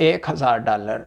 $1,000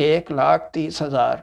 1,30,000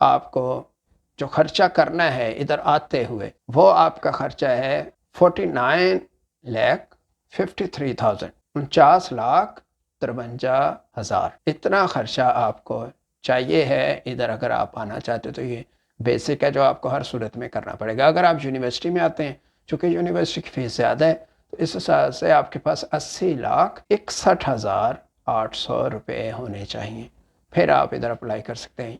آپ کو جو خرچہ کرنا ہے ادھر آتے ہوئے وہ آپ کا خرچہ ہے 49,53,000، 49,53,000 اتنا خرچہ آپ کو چاہیے ہے ادھر اگر آپ آنا چاہتے تو یہ بیسک ہے جو آپ کو ہر صورت میں کرنا پڑے گا۔ اگر آپ یونیورسٹی میں آتے ہیں، چونکہ یونیورسٹی کی فیس زیادہ ہے تو اس حساب سے آپ کے پاس 80,61,800 روپے ہونے چاہیے، پھر آپ ادھر اپلائی کر سکتے ہیں۔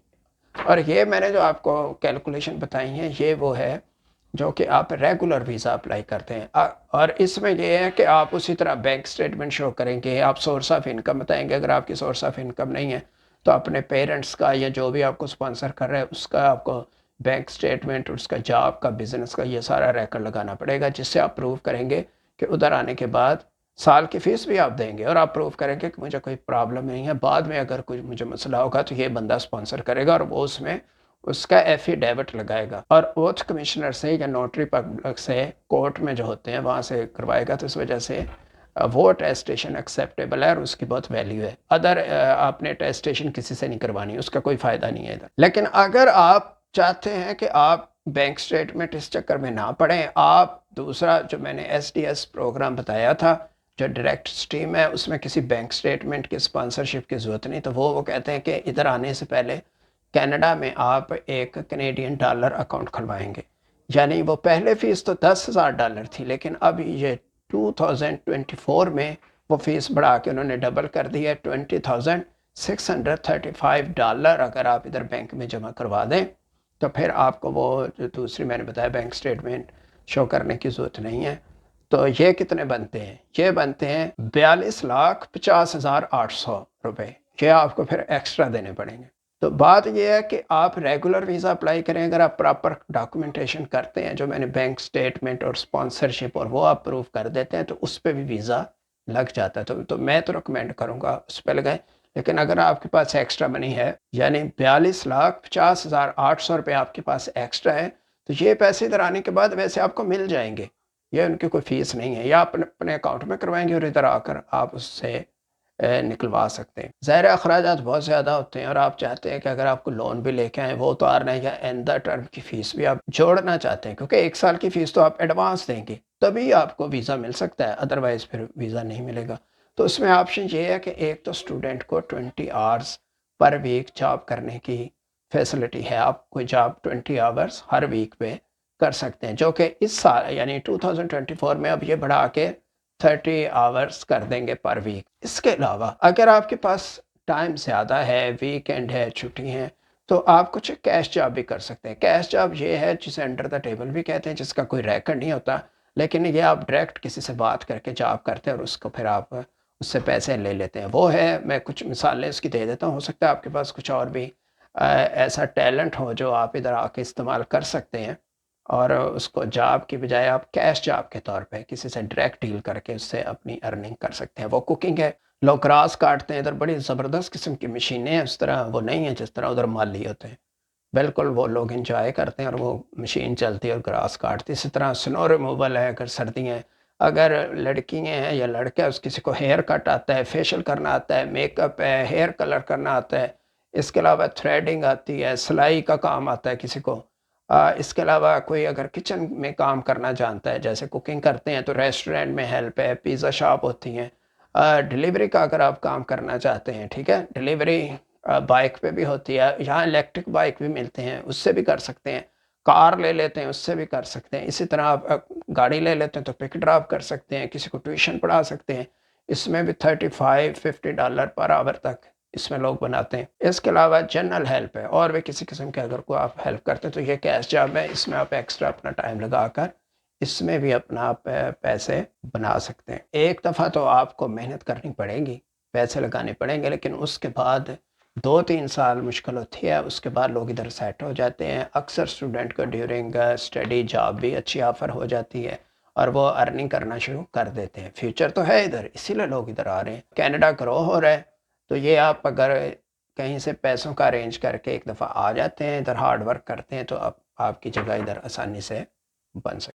اور یہ میں نے جو آپ کو کیلکولیشن بتائی ہیں یہ وہ ہے جو کہ آپ ریگولر ویزا اپلائی کرتے ہیں، اور اس میں یہ ہے کہ آپ اسی طرح بینک سٹیٹمنٹ شو کریں گے، آپ سورس آف انکم بتائیں گے، اگر آپ کی سورس آف انکم نہیں ہے تو اپنے پیرنٹس کا یا جو بھی آپ کو سپانسر کر رہے ہیں اس کا آپ کو بینک سٹیٹمنٹ، اس کا جاب کا، بزنس کا، یہ سارا ریکارڈ لگانا پڑے گا، جس سے آپ پروف کریں گے کہ ادھر آنے کے بعد سال کی فیس بھی آپ دیں گے، اور آپ پروف کریں گے کہ مجھے کوئی پرابلم نہیں ہے، بعد میں اگر کوئی مجھے مسئلہ ہوگا تو یہ بندہ سپانسر کرے گا، اور وہ اس میں اس کا ایفیڈیوٹ لگائے گا، اور اوتھ کمشنر سے یا نوٹری پبلک سے کورٹ میں جو ہوتے ہیں وہاں سے کروائے گا، تو اس وجہ سے وہ اٹیسٹیشن ایکسیپٹیبل ہے اور اس کی بہت ویلیو ہے۔ ادر آپ نے اٹیسٹیشن کسی سے نہیں کروانی، اس کا کوئی فائدہ نہیں ہے ادھر۔ لیکن اگر آپ چاہتے ہیں کہ آپ بینک سٹیٹمنٹ اس چکر میں نہ پڑیں، آپ دوسرا جو میں نے ایس ڈی ایس پروگرام بتایا تھا جو ڈائریکٹ سٹریم ہے، اس میں کسی بینک سٹیٹمنٹ کی سپانسرشپ کی ضرورت نہیں، تو وہ کہتے ہیں کہ ادھر آنے سے پہلے کینیڈا میں آپ ایک کینیڈین ڈالر اکاؤنٹ کھلوائیں گے، یعنی وہ پہلے فیس تو $10,000 تھی، لیکن اب یہ 2024 میں وہ فیس بڑھا کے انہوں نے ڈبل کر دی ہے، $20,635 اگر آپ ادھر بینک میں جمع کروا دیں تو پھر آپ کو وہ جو دوسری میں نے بتایا بینک سٹیٹمنٹ شو کرنے کی ضرورت نہیں ہے۔ تو یہ کتنے بنتے ہیں؟ یہ بنتے ہیں 42,50,800 روپے، یہ آپ کو پھر ایکسٹرا دینے پڑیں گے۔ تو بات یہ ہے کہ آپ ریگولر ویزا اپلائی کریں، اگر آپ پراپر ڈاکومنٹیشن کرتے ہیں جو میں نے بینک سٹیٹمنٹ اور سپانسرشپ اور وہ آپ پروف کر دیتے ہیں تو اس پہ بھی ویزا لگ جاتا ہے، تو میں تو ریکمینڈ کروں گا اس پہ لگائیں۔ لیکن اگر آپ کے پاس ایکسٹرا منی ہے، یعنی 42,50,800 روپے آپ کے پاس ایکسٹرا ہے، تو یہ پیسے ادھر آنے کے بعد ویسے آپ کو مل جائیں گے، یہ ان کی کوئی فیس نہیں ہے، یا آپ اپنے اکاؤنٹ میں کروائیں گے اور ادھر آ کر آپ اس سے نکلوا سکتے ہیں۔ ظاہر اخراجات بہت زیادہ ہوتے ہیں، اور آپ چاہتے ہیں کہ اگر آپ کو لون بھی لے کے آئیں وہ اتارنا ہے، یا اینڈ ٹرم کی فیس بھی آپ جوڑنا چاہتے ہیں، کیونکہ 1 سال کی فیس تو آپ ایڈوانس دیں گے تبھی آپ کو ویزا مل سکتا ہے، ادروائز پھر ویزا نہیں ملے گا۔ تو اس میں آپشن یہ ہے کہ ایک تو اسٹوڈنٹ کو 20 آورس پر ویک جاب کرنے کی فیسلٹی ہے، آپ کوئی جاب 20 آورس ہر ویک پہ کر سکتے ہیں، جو کہ اس سال یعنی 2024 میں اب یہ بڑھا کے 30 آورس کر دیں گے پر ویک۔ اس کے علاوہ اگر آپ کے پاس ٹائم زیادہ ہے، ویکینڈ ہے، چھٹی ہیں، تو آپ کچھ کیش جاب بھی کر سکتے ہیں۔ کیش جاب یہ ہے جسے انڈر دا ٹیبل بھی کہتے ہیں، جس کا کوئی ریکارڈ نہیں ہوتا، لیکن یہ آپ ڈائریکٹ کسی سے بات کر کے جاب کرتے ہیں اور اس کو پھر آپ اس سے پیسے لے لیتے ہیں، وہ ہے۔ میں کچھ مثالیں اس کی دے دیتا ہوں، ہو سکتا ہے آپ کے پاس کچھ اور بھی ایسا ٹیلنٹ ہو جو آپ ادھر آ کے استعمال کر سکتے ہیں، اور اس کو جاب کی بجائے آپ کیش جاب کے طور پہ کسی سے ڈائریکٹ ڈیل کر کے اس سے اپنی ارننگ کر سکتے ہیں۔ وہ کوکنگ ہے، لوگ گراس کاٹتے ہیں، ادھر بڑی زبردست قسم کی مشینیں ہیں، اس طرح وہ نہیں ہیں جس طرح ادھر مالی ہوتے ہیں، بالکل وہ لوگ انجوائے کرتے ہیں اور وہ مشین چلتی ہے اور گراس کاٹتی ہے۔ اسی طرح سنو ریموول ہے، اگر سردی ہیں، اگر لڑکیاں ہیں یا لڑکا ہے، اس کسی کو ہیئر کٹ آتا ہے، فیشل کرنا آتا ہے، میک اپ ہے، ہیئر کلر کرنا آتا ہے، اس کے علاوہ تھریڈنگ آتی ہے، سلائی کا کام آتا ہے کسی کو، اس کے علاوہ کوئی اگر کچن میں کام کرنا جانتا ہے، جیسے کوکنگ کرتے ہیں تو ریسٹورینٹ میں ہیلپ ہے، پیزا شاپ ہوتی ہیں، ڈیلیوری کا اگر آپ کام کرنا چاہتے ہیں، ٹھیک ہے، ڈیلیوری بائک پہ بھی ہوتی ہے، یہاں الیکٹرک بائک بھی ملتے ہیں، اس سے بھی کر سکتے ہیں، کار لے لیتے ہیں اس سے بھی کر سکتے ہیں، اسی طرح آپ گاڑی لے لیتے ہیں تو پک ڈراپ کر سکتے ہیں، کسی کو ٹیوشن پڑھا سکتے ہیں، اس میں بھی $35-50 پر آور تک اس میں لوگ بناتے ہیں۔ اس کے علاوہ جنرل ہیلپ ہے، اور بھی کسی قسم کے اگر کوئی آپ ہیلپ کرتے ہیں تو یہ کیش جاب ہے، اس میں آپ ایکسٹرا اپنا ٹائم لگا کر اس میں بھی اپنا پیسے بنا سکتے ہیں۔ ایک دفعہ تو آپ کو محنت کرنی پڑے گی، پیسے لگانے پڑیں گے، لیکن اس کے بعد 2-3 سال مشکل ہوتی ہے، اس کے بعد لوگ ادھر سیٹ ہو جاتے ہیں۔ اکثر اسٹوڈنٹ کو ڈیورنگ اسٹڈی جاب بھی اچھی آفر ہو جاتی ہے اور وہ ارننگ کرنا شروع کر دیتے ہیں۔ فیوچر تو ہے ادھر، اسی لیے لوگ ادھر آ رہے ہیں۔ کینیڈا گرو ہو رہا ہے، تو یہ آپ اگر کہیں سے پیسوں کا ارینج کر کے ایک دفعہ آ جاتے ہیں ادھر، ہارڈ ورک کرتے ہیں، تو آپ کی جگہ ادھر آسانی سے بن سکتے ہیں۔